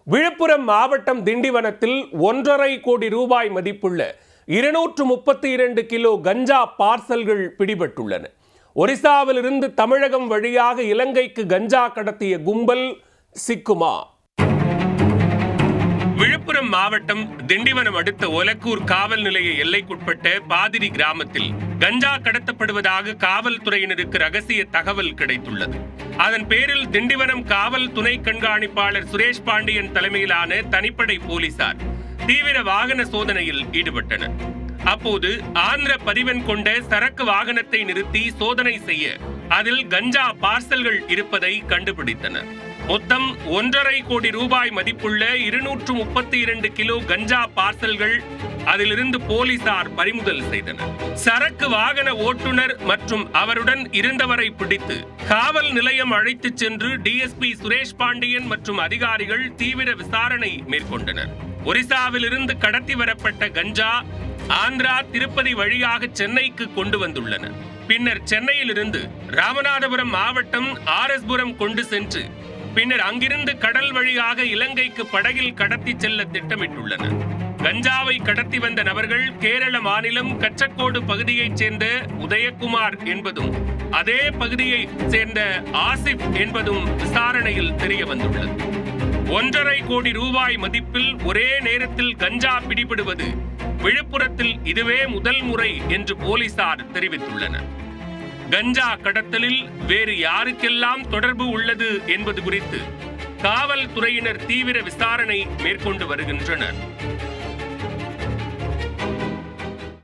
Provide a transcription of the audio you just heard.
விழுப்புரம் மாவட்டம் திண்டிவனத்தில் 1.5 கோடி ரூபாய் மதிப்புள்ள 232 கிலோ கஞ்சா பார்சல்கள் பிடிபட்டுள்ளன. ஒரிசாவிலிருந்து தமிழகம் வழியாக இலங்கைக்கு கஞ்சா கடத்திய கும்பல் சிக்குமா? விழுப்புரம் மாவட்டம் திண்டிவனம் அடுத்த ஒலக்கூர் காவல் நிலைய எல்லைக்குட்பட்ட பாதிரி கிராமத்தில் கஞ்சா கடத்தப்படுவதாக காவல்துறையினருக்கு ரகசிய தகவல் கிடைத்துள்ளது. அதன் பேரில் திண்டிவனம் காவல் துணை கண்காணிப்பாளர் சுரேஷ் பாண்டியன் தலைமையிலான தனிப்படை போலீசார் தீவிர வாகன சோதனையில் ஈடுபட்டனர். அப்போது ஆந்திர பதிவெண் கொண்ட சரக்கு வாகனத்தை நிறுத்தி சோதனை செய்ய அதில் கஞ்சா பார்சல்கள் இருப்பதை கண்டுபிடித்தனர். மொத்தம் 1.5 கோடி ரூபாய் மதிப்புள்ள 232 கிலோ கஞ்சா பார்சல்கள் அதிலிருந்து போலீசார் பறிமுதல் செய்தனர். சரக்கு வாகன ஓட்டுநர் மற்றும் அவருடன் இருந்தவரை பிடித்து காவல் நிலையம் அழைத்துச் சென்று டிஎஸ்பி சுரேஷ் பாண்டியன் மற்றும் அதிகாரிகள் தீவிர விசாரணை மேற்கொண்டனர். ஒரிசாவிலிருந்து கடத்தி வரப்பட்ட கஞ்சா ஆந்திரா திருப்பதி வழியாக சென்னைக்கு கொண்டு வந்துள்ளனர். பின்னர் சென்னையிலிருந்து ராமநாதபுரம் மாவட்டம் ஆர்எஸ்புரம் கொண்டு சென்று பின்னர் அங்கிருந்து கடல் வழியாக இலங்கைக்கு படகில் கடத்தி செல்ல திட்டமிட்டுள்ளனர். கஞ்சாவை கடத்தி வந்த நபர்கள் கேரள மாநிலம் கச்சக்கோடு பகுதியைச் சேர்ந்த உதயகுமார் என்பதும் அதே பகுதியைச் சேர்ந்த ஆசிப் என்பதும் விசாரணையில் தெரிய வந்துள்ளது. 1.5 கோடி ரூபாய் மதிப்பில் ஒரே நேரத்தில் கஞ்சா பிடிபடுவது விழுப்புரத்தில் இதுவே முதல் முறை என்று போலீசார் தெரிவித்துள்ளனர். கஞ்சா கடத்தலில் வேறு யாருக்கெல்லாம் தொடர்பு உள்ளது என்பது குறித்து காவல்துறையினர் தீவிர விசாரணை மேற்கொண்டு வருகின்றனர்.